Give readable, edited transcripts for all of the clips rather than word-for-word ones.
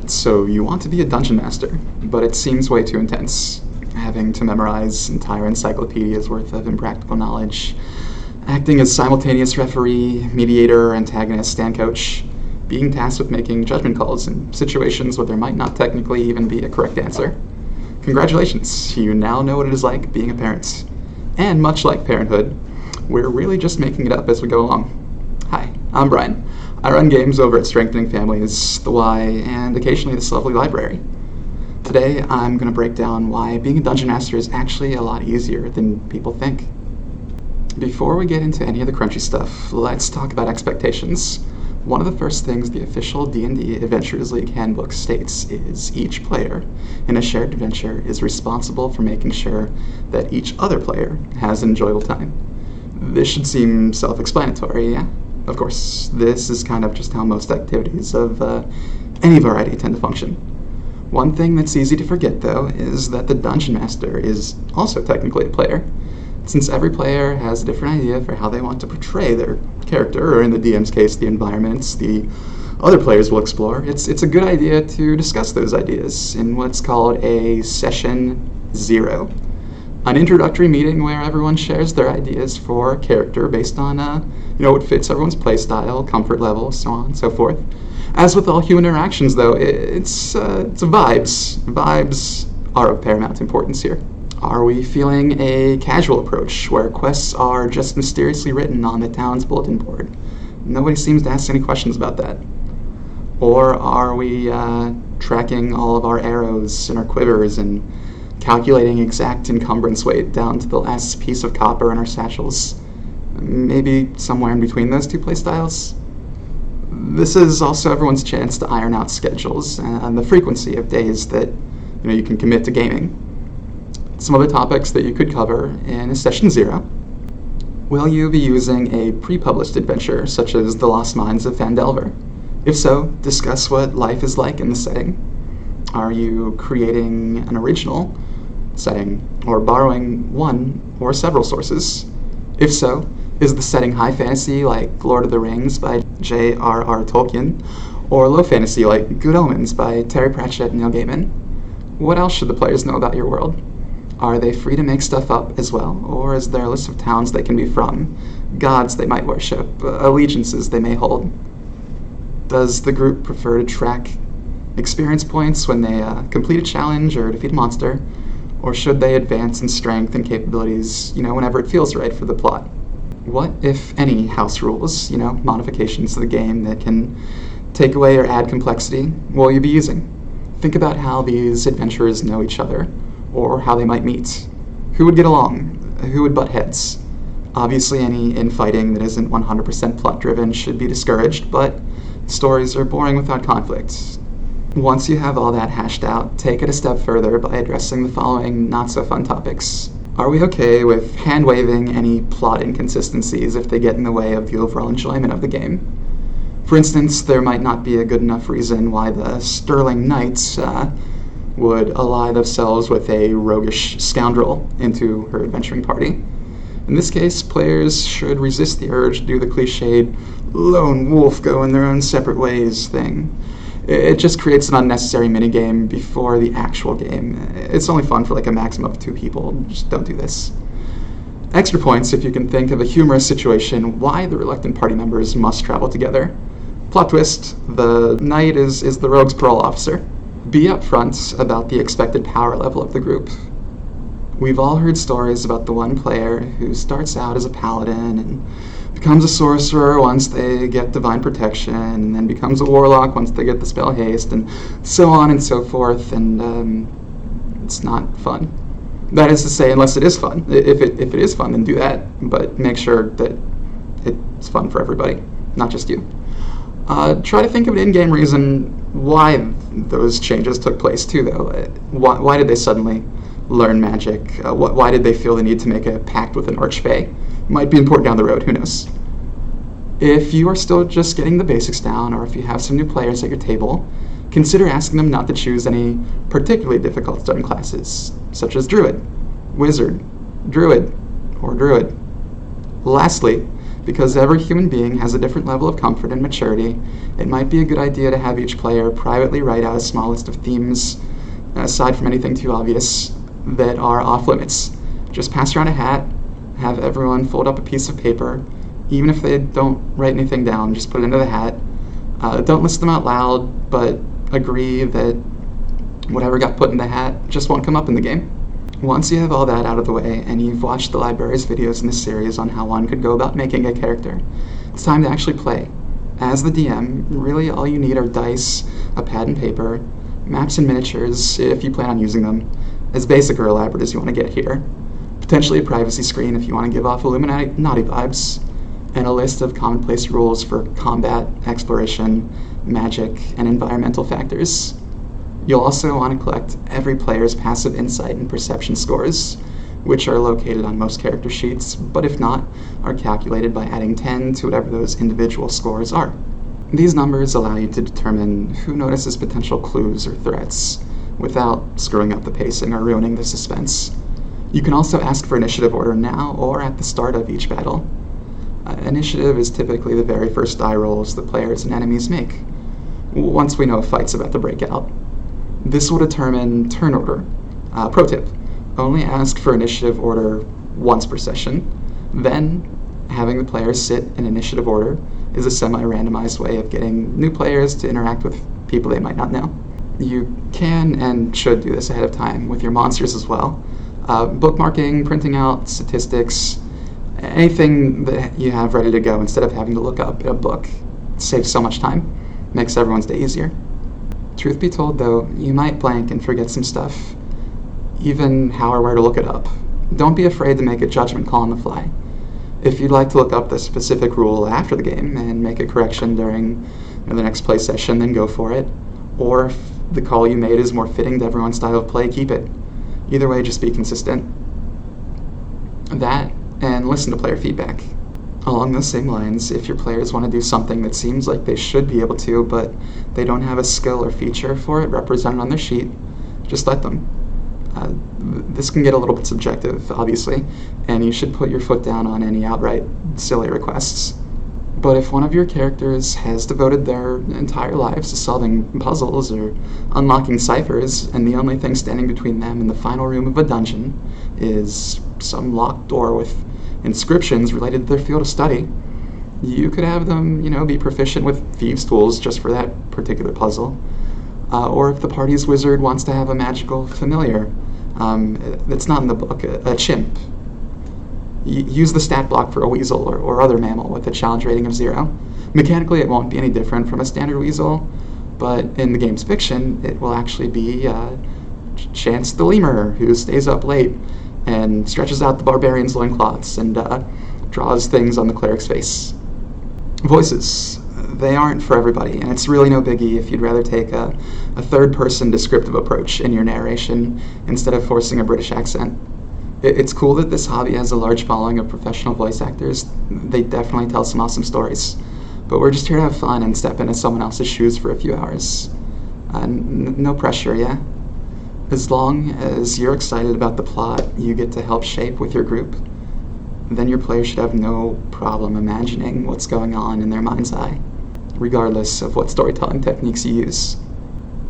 So you want to be a dungeon master, but it seems way too intense. Having to memorize entire encyclopedias worth of impractical knowledge, acting as simultaneous referee, mediator, antagonist, and coach, being tasked with making judgment calls in situations where there might not technically even be a correct answer. Congratulations, you now know what it is like being a parent. And much like parenthood, we're really just making it up as we go along. Hi, I'm Brian. I run games over at Strengthening Families, The Y, and occasionally this lovely library. Today, I'm going to break down why being a dungeon master is actually a lot easier than people think. Before we get into any of the crunchy stuff, let's talk about expectations. One of the first things the official D&D Adventurers League handbook states is each player in a shared adventure is responsible for making sure that each other player has an enjoyable time. This should seem self-explanatory, yeah? Of course, this is kind of just how most activities of any variety tend to function. One thing that's easy to forget, though, is that the Dungeon Master is also technically a player. Since every player has a different idea for how they want to portray their character, or in the DM's case, the environments the other players will explore, it's a good idea to discuss those ideas in what's called a Session 0. An introductory meeting where everyone shares their ideas for character based on what fits everyone's playstyle, comfort level, so on and so forth. As with all human interactions, though, it's vibes. Vibes are of paramount importance here. Are we feeling a casual approach where quests are just mysteriously written on the town's bulletin board? Nobody seems to ask any questions about that. Or are we tracking all of our arrows and our quivers and calculating exact encumbrance weight down to the last piece of copper in our satchels? Maybe somewhere in between those two playstyles? This is also everyone's chance to iron out schedules and the frequency of days that you can commit to gaming. Some other topics that you could cover in a Session 0. Will you be using a pre-published adventure such as The Lost Mines of Phandelver? If so, discuss what life is like in the setting. Are you creating an original setting or borrowing one or several sources? If so, is the setting high fantasy like Lord of the Rings by J.R.R. Tolkien, or low fantasy like Good Omens by Terry Pratchett and Neil Gaiman? What else should the players know about your world? Are they free to make stuff up as well, or is there a list of towns they can be from, gods they might worship, allegiances they may hold? Does the group prefer to track experience points when they complete a challenge or defeat a monster, or should they advance in strength and capabilities, whenever it feels right for the plot? What, if any, house rules, modifications to the game that can take away or add complexity, will you be using? Think about how these adventurers know each other, or how they might meet. Who would get along? Who would butt heads? Obviously, any infighting that isn't 100% plot-driven should be discouraged, but stories are boring without conflict. Once you have all that hashed out, take it a step further by addressing the following not-so-fun topics. Are we okay with hand-waving any plot inconsistencies if they get in the way of the overall enjoyment of the game? For instance, there might not be a good enough reason why the Sterling Knights would ally themselves with a roguish scoundrel into her adventuring party. In this case, players should resist the urge to do the cliched lone wolf go in their own separate ways thing. It just creates an unnecessary minigame before the actual game. It's only fun for like a maximum of 2 people. Just don't do this. Extra points if you can think of a humorous situation why the reluctant party members must travel together. Plot twist, the knight is the rogue's parole officer. Be upfront about the expected power level of the group. We've all heard stories about the one player who starts out as a paladin and becomes a sorcerer once they get divine protection, and then becomes a warlock once they get the spell haste, and so on and so forth, and it's not fun. That is to say, unless it is fun. If it is fun, then do that, but make sure that it's fun for everybody, not just you. Try to think of an in-game reason why those changes took place too, though. Why did they suddenly learn magic? Why did they feel the need to make a pact with an archfey? Might be important down the road, who knows? If you are still just getting the basics down, or if you have some new players at your table, consider asking them not to choose any particularly difficult starting classes, such as Druid, Wizard, Druid, or Druid. Lastly, Because every human being has a different level of comfort and maturity, it might be a good idea to have each player privately write out a small list of themes, aside from anything too obvious, that are off limits. Just pass around a hat, have everyone fold up a piece of paper, even if they don't write anything down, just put it into the hat. Don't list them out loud, but agree that whatever got put in the hat just won't come up in the game. Once you have all that out of the way, and you've watched the library's videos in this series on how one could go about making a character, it's time to actually play. As the DM, really all you need are dice, a pad and paper, maps and miniatures, if you plan on using them, as basic or elaborate as you want to get here, potentially a privacy screen if you want to give off Illuminati vibes, and a list of commonplace rules for combat, exploration, magic, and environmental factors. You'll also want to collect every player's passive insight and perception scores, which are located on most character sheets, but if not, are calculated by adding 10 to whatever those individual scores are. These numbers allow you to determine who notices potential clues or threats, without screwing up the pacing or ruining the suspense. You can also ask for initiative order now or at the start of each battle. Initiative is typically the very first die rolls the players and enemies make, once we know a fight's about to break out. This will determine turn order. Pro tip, only ask for initiative order once per session. Then, having the players sit in initiative order is a semi-randomized way of getting new players to interact with people they might not know. You can and should do this ahead of time with your monsters as well. Bookmarking, printing out statistics, anything that you have ready to go instead of having to look up in a book. It saves so much time, makes everyone's day easier. Truth be told though, you might blank and forget some stuff, even how or where to look it up. Don't be afraid to make a judgment call on the fly. If you'd like to look up the specific rule after the game and make a correction during the next play session, then go for it. Or if the call you made is more fitting to everyone's style of play, keep it. Either way, just be consistent. That, and listen to player feedback. Along those same lines, if your players want to do something that seems like they should be able to, but they don't have a skill or feature for it represented on their sheet, just let them. This can get a little bit subjective, obviously, and you should put your foot down on any outright silly requests. But if one of your characters has devoted their entire lives to solving puzzles or unlocking ciphers, and the only thing standing between them and the final room of a dungeon is some locked door with inscriptions related to their field of study, you could have them, be proficient with thieves' tools just for that particular puzzle. Or if the party's wizard wants to have a magical familiar that's not in the book, a chimp, use the stat block for a weasel or other mammal with a challenge rating of 0. Mechanically, it won't be any different from a standard weasel, but in the game's fiction, it will actually be Chance the lemur, who stays up late and stretches out the barbarian's loincloths and draws things on the cleric's face. Voices. They aren't for everybody, and it's really no biggie if you'd rather take a third-person descriptive approach in your narration instead of forcing a British accent. It's cool that this hobby has a large following of professional voice actors. They definitely tell some awesome stories. But we're just here to have fun and step into someone else's shoes for a few hours. No pressure, yeah? As long as you're excited about the plot you get to help shape with your group, then your players should have no problem imagining what's going on in their mind's eye, regardless of what storytelling techniques you use.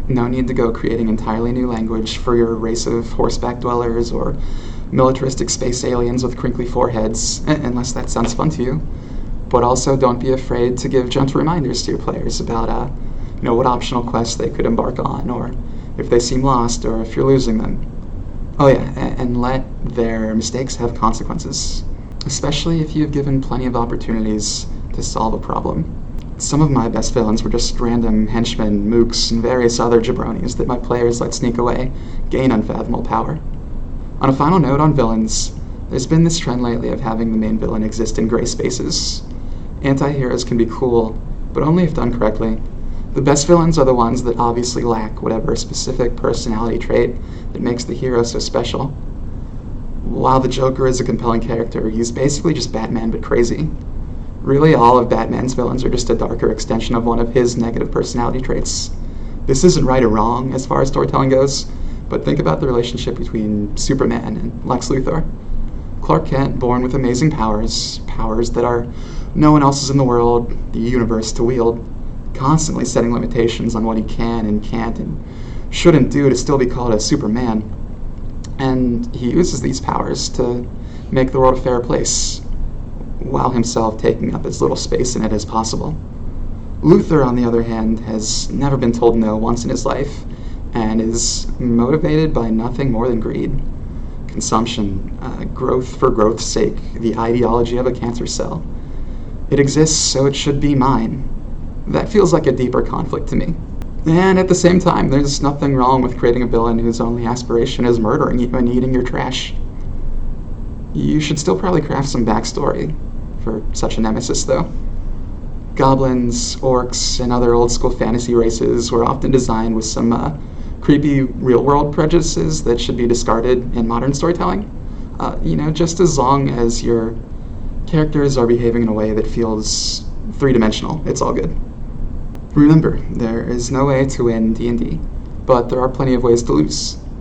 No need to go creating entirely new language for your race of horseback dwellers or militaristic space aliens with crinkly foreheads, unless that sounds fun to you. But also don't be afraid to give gentle reminders to your players about what optional quests they could embark on, or if they seem lost, or if you're losing them. Oh yeah, and let their mistakes have consequences, especially if you've given plenty of opportunities to solve a problem. Some of my best villains were just random henchmen, mooks, and various other jabronis that my players let sneak away, gain unfathomable power. On a final note on villains, there's been this trend lately of having the main villain exist in gray spaces. Anti-heroes can be cool, but only if done correctly. The best villains are the ones that obviously lack whatever specific personality trait that makes the hero so special. While the Joker is a compelling character, he's basically just Batman but crazy. Really, all of Batman's villains are just a darker extension of one of his negative personality traits. This isn't right or wrong as far as storytelling goes, but think about the relationship between Superman and Lex Luthor. Clark Kent, born with amazing powers that are No one else is in the world, the universe to wield, constantly setting limitations on what he can and can't and shouldn't do to still be called a Superman. And he uses these powers to make the world a fairer place, while himself taking up as little space in it as possible. Luthor, on the other hand, has never been told no once in his life, and is motivated by nothing more than greed. Consumption, growth for growth's sake, the ideology of a cancer cell. It exists, so it should be mine. That feels like a deeper conflict to me. And at the same time, there's nothing wrong with creating a villain whose only aspiration is murdering you and eating your trash. You should still probably craft some backstory for such a nemesis, though. Goblins, orcs, and other old-school fantasy races were often designed with some creepy real-world prejudices that should be discarded in modern storytelling. Just as long as your characters are behaving in a way that feels three-dimensional, it's all good. Remember, there is no way to win D&D, but there are plenty of ways to lose.